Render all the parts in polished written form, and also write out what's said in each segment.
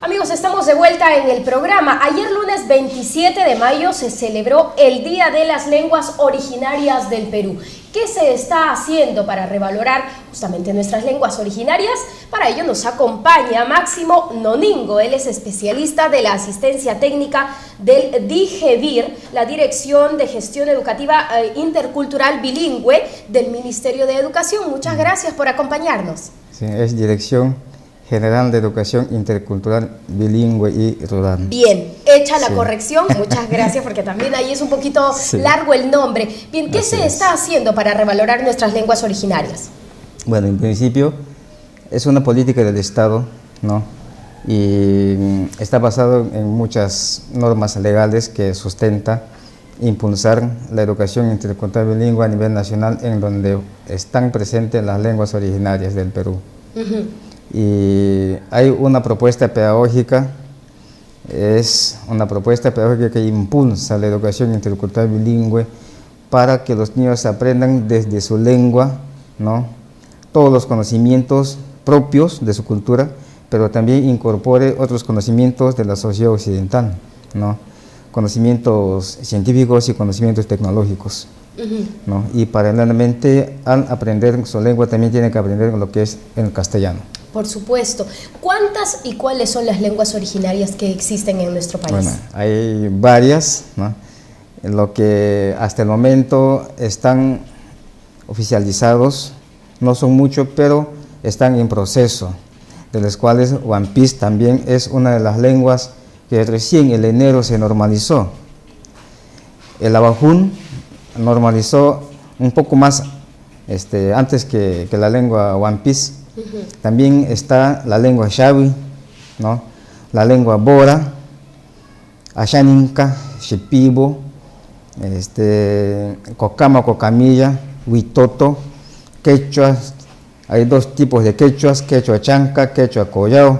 Amigos, estamos de vuelta en el programa. Ayer lunes 27 de mayo se celebró el Día de las Lenguas Originarias del Perú. ¿Qué se está haciendo para revalorar justamente nuestras lenguas originarias? Para ello nos acompaña Máximo Noningo. Él es especialista de la asistencia técnica del DIGEVIR, la Dirección de Gestión Educativa Intercultural Bilingüe del Ministerio de Educación. Muchas gracias por acompañarnos. Sí, es Dirección General de Educación Intercultural Bilingüe y Rural. Bien, hecha la corrección, muchas gracias, porque también ahí es un poquito largo el nombre. Bien, ¿qué se está haciendo para revalorar nuestras lenguas originarias? Bueno, en principio es una política del Estado, ¿no? Y está basado en muchas normas legales que sustenta impulsar la educación intercultural bilingüe a nivel nacional, en donde están presentes las lenguas originarias del Perú. Y hay una propuesta pedagógica, es una propuesta pedagógica que impulsa la educación intercultural bilingüe para que los niños aprendan desde su lengua, ¿no?, todos los conocimientos propios de su cultura, pero también incorpore otros conocimientos de la sociedad occidental, ¿no?, conocimientos científicos y conocimientos tecnológicos. ¿No? Y paralelamente, al aprender su lengua, también tiene que aprender lo que es el castellano. Por supuesto. ¿Cuántas y cuáles son las lenguas originarias que existen en nuestro país? Bueno, hay varias, ¿no? Lo que hasta el momento están oficializados, no son muchos, pero están en proceso, de las cuales Huampis también es una de las lenguas que recién en enero se normalizó. El abajún normalizó un poco más antes que la lengua Huampis. También está la lengua Xavi, ¿no?, la lengua Bora, Ashaninka, Shipibo, Cocama, Cocamilla, Huitoto, quechuas. Hay dos tipos de quechuas: quechua chanca, quechua collao,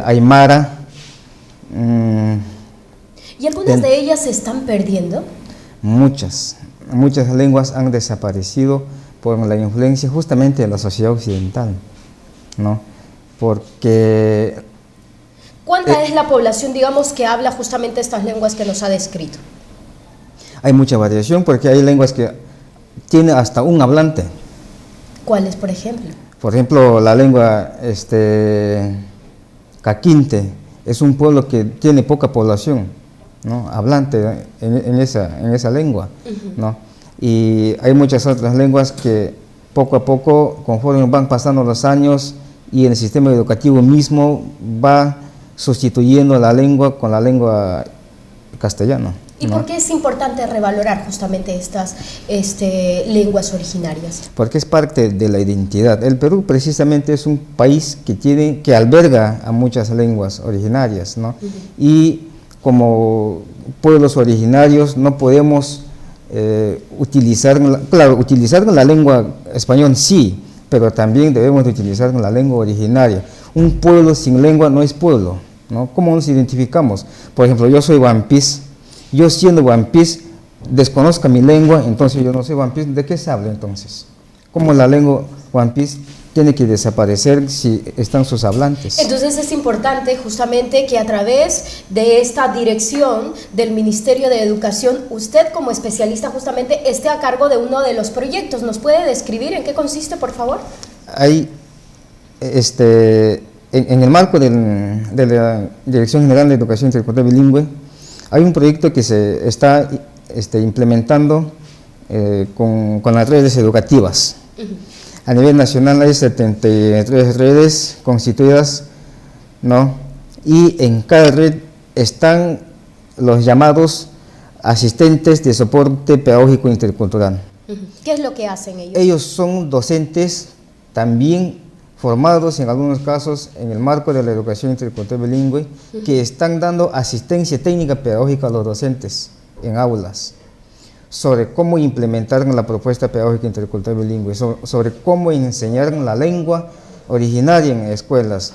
aymara. ¿Y algunas de ellas se están perdiendo? Muchas lenguas han desaparecido por la influencia justamente de la sociedad occidental, ¿no? Porque ¿cuánta es la población, digamos, que habla justamente estas lenguas que nos ha descrito? Hay mucha variación, porque hay lenguas que tienen hasta un hablante. ¿Cuáles, por ejemplo? Por ejemplo, la lengua Caquinte es un pueblo que tiene poca población, ¿no?, hablante en esa lengua, ¿no? Y hay muchas otras lenguas que poco a poco, conforme van pasando los años y el sistema educativo mismo va sustituyendo la lengua con la lengua castellana. ¿Y por qué es importante revalorar justamente estas lenguas originarias? Porque es parte de la identidad. El Perú precisamente es un país que alberga a muchas lenguas originarias, ¿no? Y como pueblos originarios no podemos utilizar la lengua española, sí, pero también debemos de utilizar la lengua originaria. Un pueblo sin lengua no es pueblo, ¿no? ¿Cómo nos identificamos? Por ejemplo, yo soy Huampis, yo siendo Huampis desconozco mi lengua, entonces yo no soy Huampis. ¿De qué se habla entonces? ¿Cómo la lengua Huampis tiene que desaparecer si están sus hablantes? Entonces es importante justamente que a través de esta dirección del Ministerio de Educación, usted como especialista justamente esté a cargo de uno de los proyectos. ¿Nos puede describir en qué consiste, por favor? Hay, en el marco de la Dirección General de Educación Intercultural Bilingüe, hay un proyecto que se está implementando con las redes educativas. A nivel nacional hay 73 redes constituidas, ¿no? Y en cada red están los llamados asistentes de soporte pedagógico intercultural. ¿Qué es lo que hacen ellos? Ellos son docentes también formados en algunos casos en el marco de la educación intercultural bilingüe, que están dando asistencia técnica pedagógica a los docentes en aulas, sobre cómo implementar la propuesta pedagógica intercultural bilingüe, sobre cómo enseñar la lengua originaria en escuelas,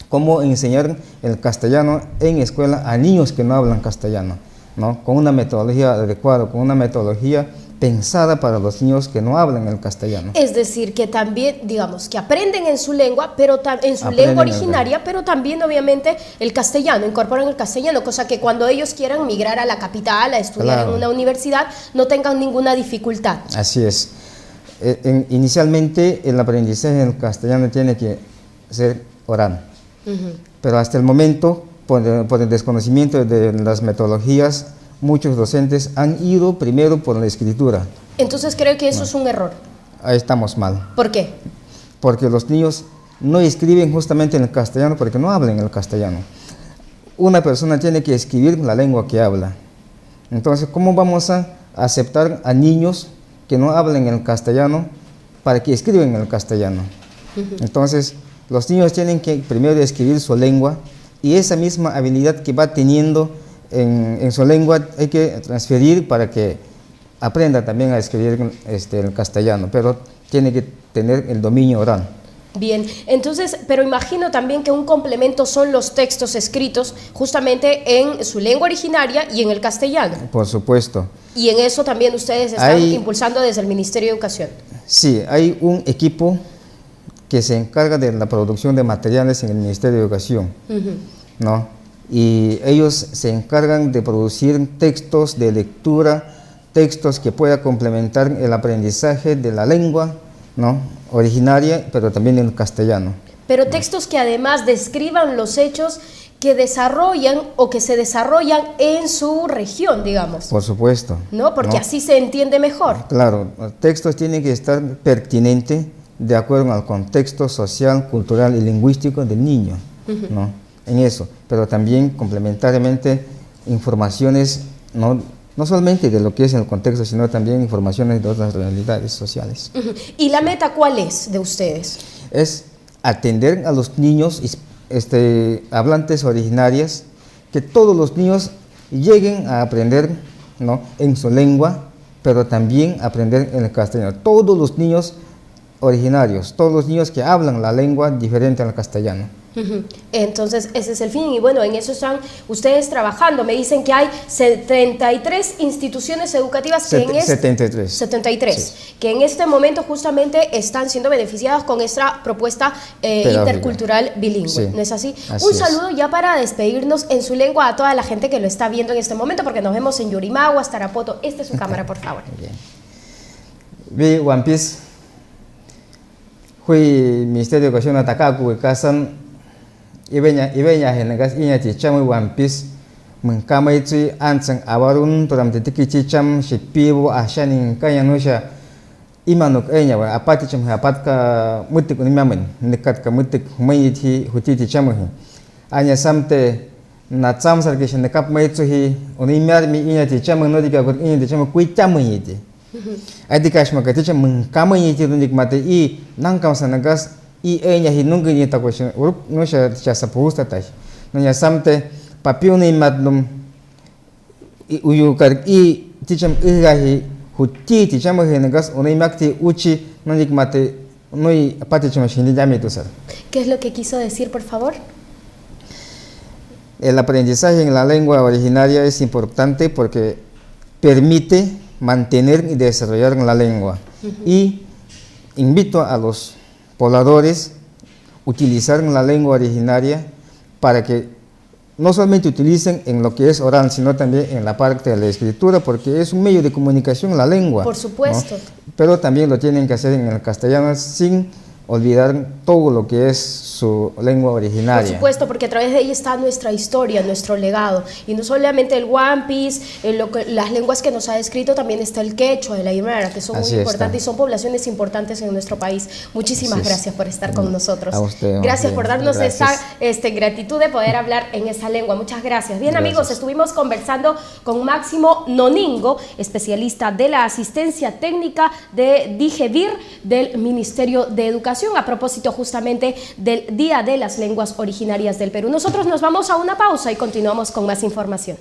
cómo enseñar el castellano en escuela a niños que no hablan castellano, ¿no?, con una metodología adecuada, con una metodología pensada para los niños que no hablan el castellano. Es decir, que también, digamos, que aprenden en su lengua, pero en su lengua originaria, pero también obviamente el castellano, incorporan el castellano, cosa que cuando ellos quieran migrar a la capital a estudiar en una universidad no tengan ninguna dificultad. Así es. Inicialmente el aprendizaje en el castellano tiene que ser oral, pero hasta el momento, por el desconocimiento de las metodologías, muchos docentes han ido primero por la escritura. Entonces creo que eso es un error. Ahí estamos mal. ¿Por qué? Porque los niños no escriben justamente en el castellano porque no hablan el castellano. Una persona tiene que escribir la lengua que habla. Entonces, ¿cómo vamos a aceptar a niños que no hablan el castellano para que escriban el castellano? Entonces, los niños tienen que primero escribir su lengua y esa misma habilidad que va teniendo en su lengua hay que transferir para que aprenda también a escribir el castellano, pero tiene que tener el dominio oral. Bien, entonces, pero imagino también que un complemento son los textos escritos justamente en su lengua originaria y en el castellano. Por supuesto. Y en eso también ustedes están impulsando desde el Ministerio de Educación. Sí, hay un equipo que se encarga de la producción de materiales en el Ministerio de Educación, ¿no? Y ellos se encargan de producir textos de lectura, textos que puedan complementar el aprendizaje de la lengua, ¿no?, originaria, pero también en castellano. Pero textos que además describan los hechos que desarrollan o que se desarrollan en su región, digamos. Por supuesto. ¿No? Porque así se entiende mejor. Claro, los textos tienen que estar pertinentes de acuerdo al contexto social, cultural y lingüístico del niño, ¿no? En eso, pero también complementariamente informaciones, no solamente de lo que es el contexto, sino también informaciones de otras realidades sociales. ¿Y la meta cuál es de ustedes? Es atender a los niños hablantes originarias, que todos los niños lleguen a aprender, ¿no?, en su lengua, pero también aprender en el castellano. Todos los niños originarios, todos los niños que hablan la lengua diferente al castellano. Entonces ese es el fin y bueno, en eso están ustedes trabajando. Me dicen que hay 73 instituciones educativas que 73 sí, que en este momento justamente están siendo beneficiadas con esta propuesta intercultural bilingüe, sí, ¿no es así? Un saludo ya para despedirnos en su lengua a toda la gente que lo está viendo en este momento, porque nos vemos en Yurimaguas, Tarapoto. Esta es su cámara, por favor. Vi One Piece Hui Ministerio de Educación Atacacu y Casan Ibeña Genegas Iña Chicham One Piece Munkamay Tui Ansang Abarun Turam Tiki Chicham Shipibo Ashanin Kayanusha Imanuk Enya Apati Cham Apatka Mutik Unimamen Nikat Mutik Mayiti Hutiti Chamuhi Anya Samte Natsam Sarkishan the Kap Maitsuhi Unimar Mi Iña Chicham Nodika Iña Chicham Kuitamuyiti Adikash Makaticha Munkamay Tirunik Mate I Nankam Sanagas I enya hinungin ita question urup nusha chasa pusta tai nanya samte papiuni madlum uyukar I ticham igahi huti ticham henegas unai makti uchi nanik mate noi apati chama shindi llame tusar. ¿Qué es lo que quiso decir, por favor? El aprendizaje en la lengua originaria es importante porque permite mantener y desarrollar la lengua. Y invito a los pobladores utilizar la lengua originaria para que no solamente utilicen en lo que es oral, sino también en la parte de la escritura, porque es un medio de comunicación la lengua. Por supuesto. ¿No? Pero también lo tienen que hacer en el castellano sin olvidar todo lo que es su lengua originaria. Por supuesto, porque a través de ella está nuestra historia, nuestro legado. Y no solamente el One Piece, las lenguas que nos ha descrito, también está el quechua, el aymara, que son muy importantes y son poblaciones importantes en nuestro país. Muchísimas gracias por estar con nosotros. A usted, gracias por darnos esa gratitud de poder hablar en esa lengua. Muchas gracias. Bien, amigos, estuvimos conversando con Máximo Noningo, especialista de la asistencia técnica de DIGEVIR del Ministerio de Educación, a propósito justamente del Día de las Lenguas Originarias del Perú. Nosotros nos vamos a una pausa y continuamos con más información.